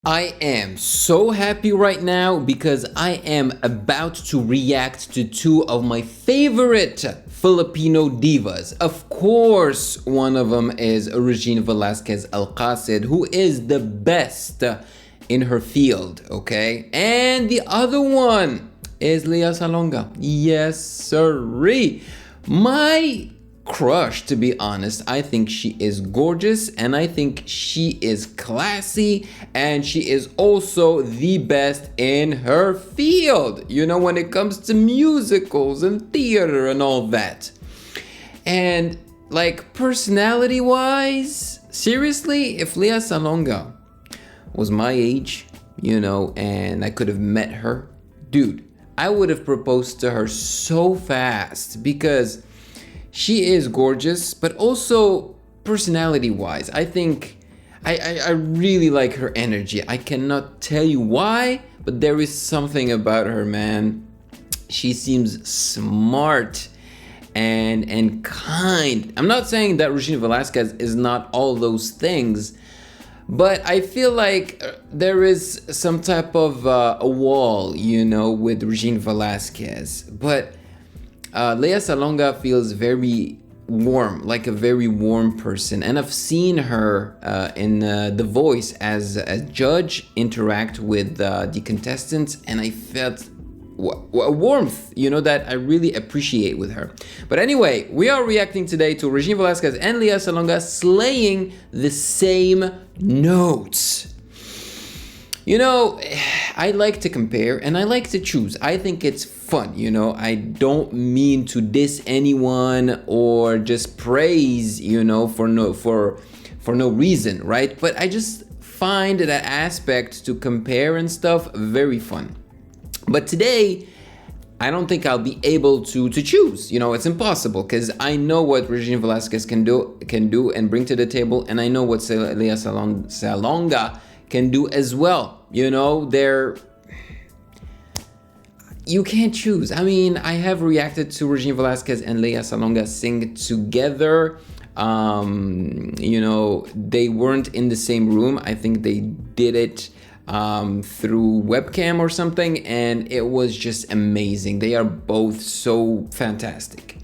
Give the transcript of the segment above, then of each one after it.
I am so happy right now because I am about to react to two of my favorite Filipino divas. Of course, one of them is Regine Velasquez Alcacid, who is the best in her field, okay? And the other one is Lea Salonga. Yes, sirree. My crush, to be honest. I think she is gorgeous and I think she is classy and she is also the best in her field, you know, when it comes to musicals and theater and all that. And like personality wise, seriously, if Lea Salonga was my age, you know, and I could have met her, dude, I would have proposed to her so fast because she is gorgeous, but also personality-wise, I think I really like her energy. I cannot tell you why, but there is something about her, man. She seems smart and kind. I'm not saying that Regine Velasquez is not all those things, but I feel like there is some type of a wall, you know, with Regine Velasquez. But Lea Salonga feels very warm, like a very warm person. And I've seen her in The Voice as a judge interact with the contestants, and I felt a warmth, you know, that I really appreciate with her. But anyway, we are reacting today to Regine Velasquez and Lea Salonga slaying the same notes. You know, I like to compare and I like to choose. I think it's fun, you know. I don't mean to diss anyone or just praise, you know, for no reason, right? But I just find that aspect to compare and stuff very fun. But today, I don't think I'll be able to choose. You know, it's impossible because I know what Regine Velasquez can do and bring to the table, and I know what Lea Salonga can do as well. You know, you can't choose. I mean, I have reacted to Regine Velasquez and Lea Salonga sing together. You know, they weren't in the same room. I think they did it through webcam or something, and it was just amazing. They are both so fantastic.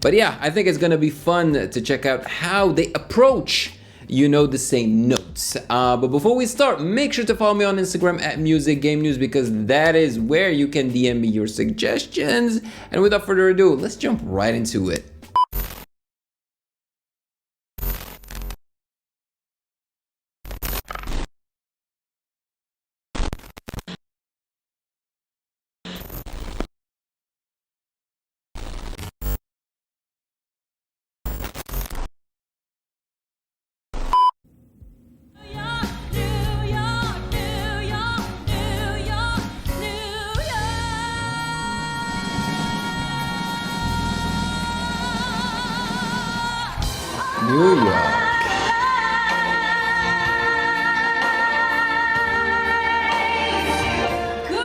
But yeah, I think it's gonna be fun to check out how they approach, you know, the same notes. But before we start, make sure to follow me on Instagram at Music Game News, because that is where you can DM me your suggestions. And without further ado, let's jump right into it. New York.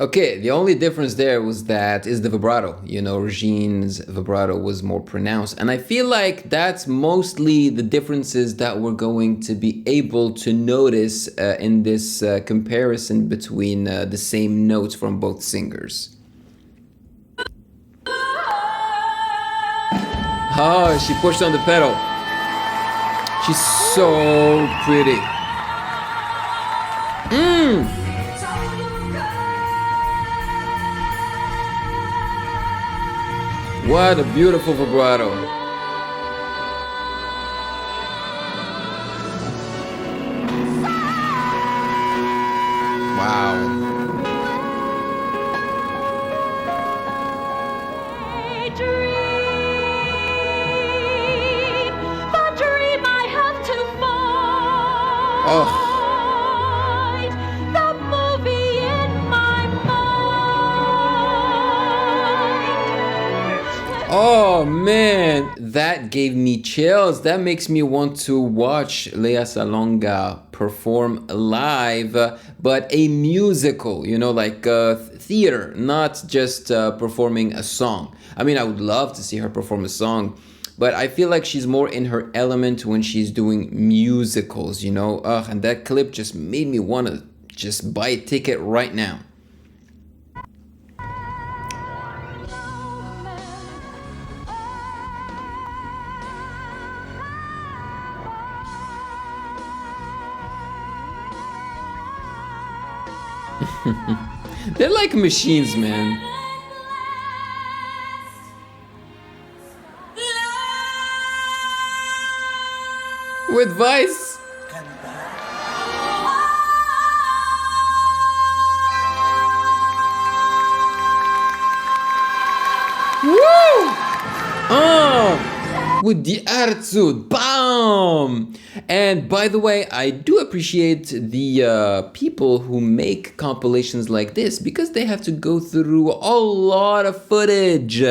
Okay, the only difference there was that is the vibrato. You know, Regine's vibrato was more pronounced. And I feel like that's mostly the differences that we're going to be able to notice in this comparison between the same notes from both singers. Oh, she pushed on the pedal. She's so pretty. What a beautiful vibrato. Wow. Oh. The movie in my mind. Oh man, that gave me chills. That makes me want to watch Lea Salonga perform live, but a musical, you know, like theater, not just performing a song. I mean, I would love to see her perform a song, but I feel like she's more in her element when she's doing musicals, you know. And that clip just made me want to Just buy a ticket right now. They're like machines, man. With Vice. Woo! Oh! With the attitude. Bam! And by the way, I do appreciate the people who make compilations like this because they have to go through a lot of footage.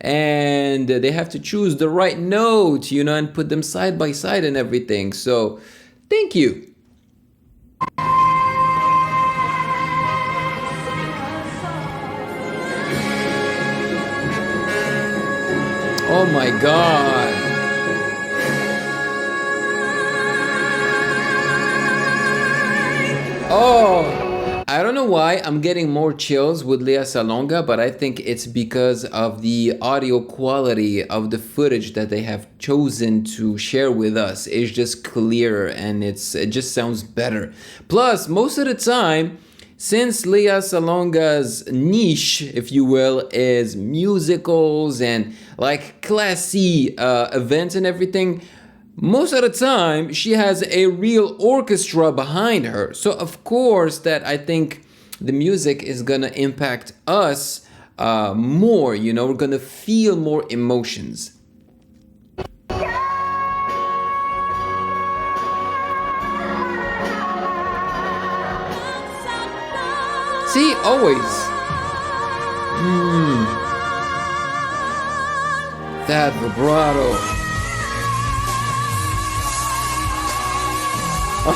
And they have to choose the right note, you know, and put them side by side and everything. So, thank you. Oh my God. Oh. I don't know why I'm getting more chills with Lea Salonga, but I think it's because of the audio quality of the footage that they have chosen to share with us. It's just clearer and it just sounds better. Plus, most of the time, since Lea Salonga's niche, if you will, is musicals and like classy events and everything, most of the time, she has a real orchestra behind her. So, of course, that I think the music is gonna impact us more, you know, we're gonna feel more emotions. See, always. That vibrato. Oh.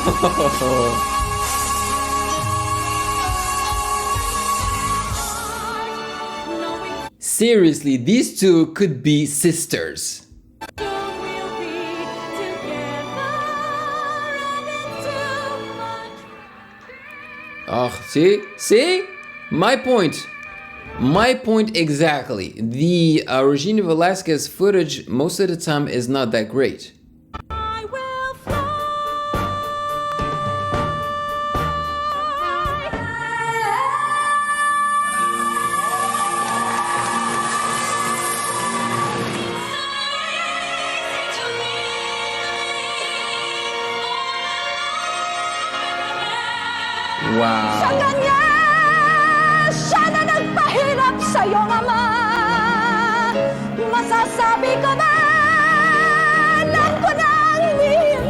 Seriously, these two could be sisters. Oh, see? My point exactly. The Regine Velasquez footage most of the time is not that great. Wow. Sa kanya, siya na nagpahirap sa iyong ama. Masasabi ko ba, alam ko na ang iyong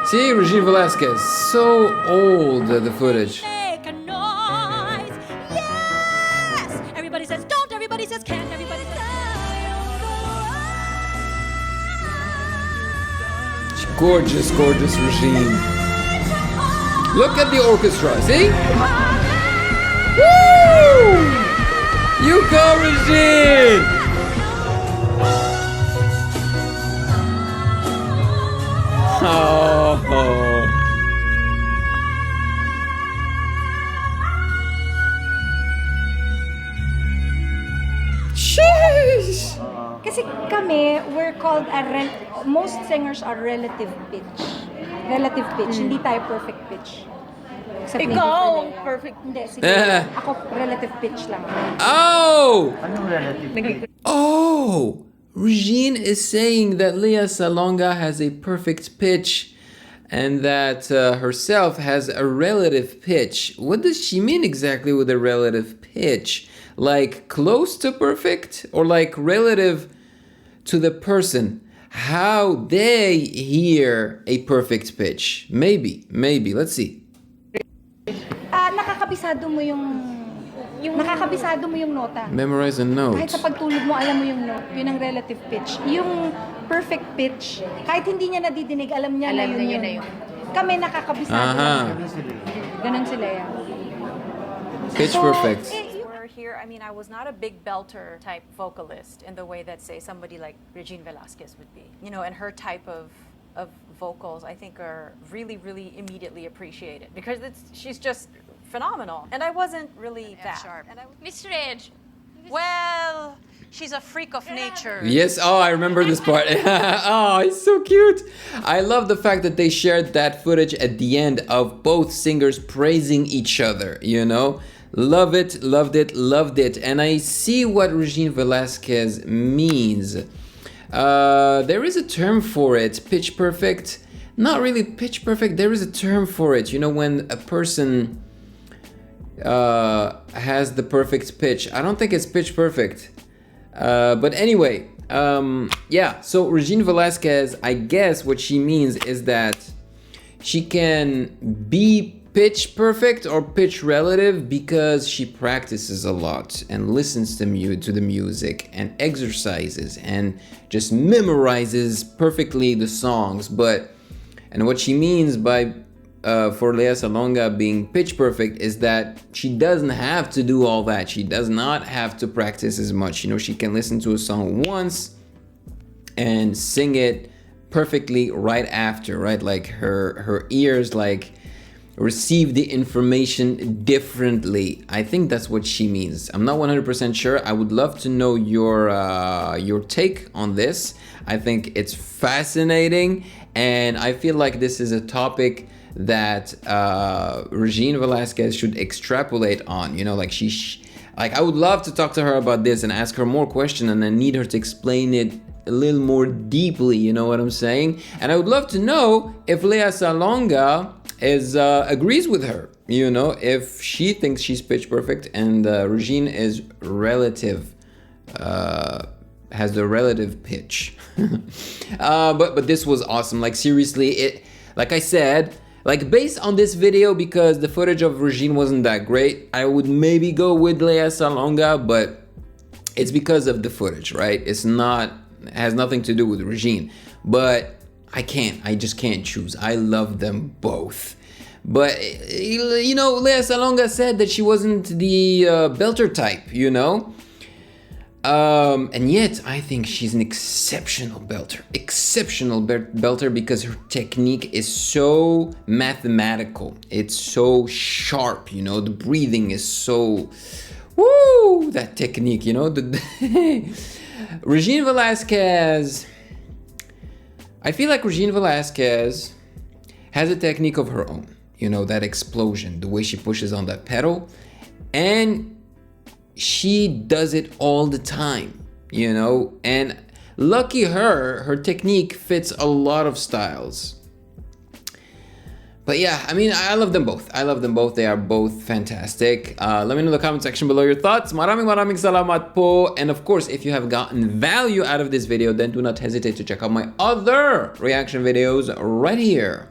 See, Regine Velasquez, so old, the footage. make a noise. Yes! Everybody says don't, everybody says can't, everybody says Gorgeous, gorgeous Regine. Look at the orchestra, see? Woo! You go, Regine! Oh. Sheesh! Kasi kami, we're called most singers are relative pitch. Relative pitch, hindi tayo perfect pitch. Except maybe Ikaw, for Lea. perfect. Hindi, sige. Ako, relative pitch lang. Oh! Anong relative? Oh! Regine is saying that Lea Salonga has a perfect pitch and that herself has a relative pitch. What does she mean exactly with a relative pitch? Like close to perfect or like relative to the person? How they hear a perfect pitch? Maybe. Let's see. Nakakabisado mo yung nota. Memorize a note. Kahit sa pagtulog mo, alam mo yung note. Yun ang relative pitch. Yung perfect pitch, kahit hindi niya nadidinig, alam niya na yun. Kami nakakabisado. Aha. Ganun sila yan. Pitch perfect. We're here earlier, I mean, I was not a big belter type vocalist in the way that, say, somebody like Regine Velasquez would be. You know, and her type of vocals, I think, are really, really immediately appreciated because she's just phenomenal. And I wasn't really that. Miss Reg. Well, she's a freak of nature. Yes, oh, I remember this part. Oh, it's so cute. I love the fact that they shared that footage at the end of both singers praising each other, you know? Love it, loved it, loved it. And I see what Regine Velasquez means. There is a term for it, pitch perfect. Not really pitch perfect, there is a term for it. You know, when a person has the perfect pitch. I don't think it's pitch perfect. But anyway, yeah, so Regine Velasquez, I guess what she means is that she can be pitch perfect or pitch relative because she practices a lot and listens to the music and exercises and just memorizes perfectly the songs. And what she means by for Lea Salonga being pitch perfect is that she doesn't have to do all that. She does not have to practice as much. You know, she can listen to a song once and sing it perfectly right after, right? Like her ears like receive the information differently. I think that's what she means. I'm not 100% sure. I would love to know your take on this. I think it's fascinating, and I feel like this is a topic that Regine Velasquez should extrapolate on. You know, like I would love to talk to her about this and ask her more questions, and then need her to explain it a little more deeply. You know what I'm saying? And I would love to know if Lea Salonga agrees with her. You know, if she thinks she's pitch perfect and Regine is relative, has the relative pitch. But this was awesome. Like seriously, like I said, like based on this video, because the footage of Regine wasn't that great, I would maybe go with Lea Salonga, but it's because of the footage, right? It has nothing to do with Regine. But I just can't choose. I love them both. But, you know, Lea Salonga said that she wasn't the belter type, you know? And yet, I think she's an exceptional belter. Exceptional belter because her technique is so mathematical. It's so sharp, you know? The breathing is so... Woo! That technique, you know? Regine Velasquez... I feel like Regine Velasquez has a technique of her own. You know, that explosion, the way she pushes on that pedal. And she does it all the time, you know? And lucky her technique fits a lot of styles. But yeah, I mean, I love them both. I love them both. They are both fantastic. Let me know in the comment section below your thoughts. Maraming salamat po. And of course, if you have gotten value out of this video, then do not hesitate to check out my other reaction videos right here.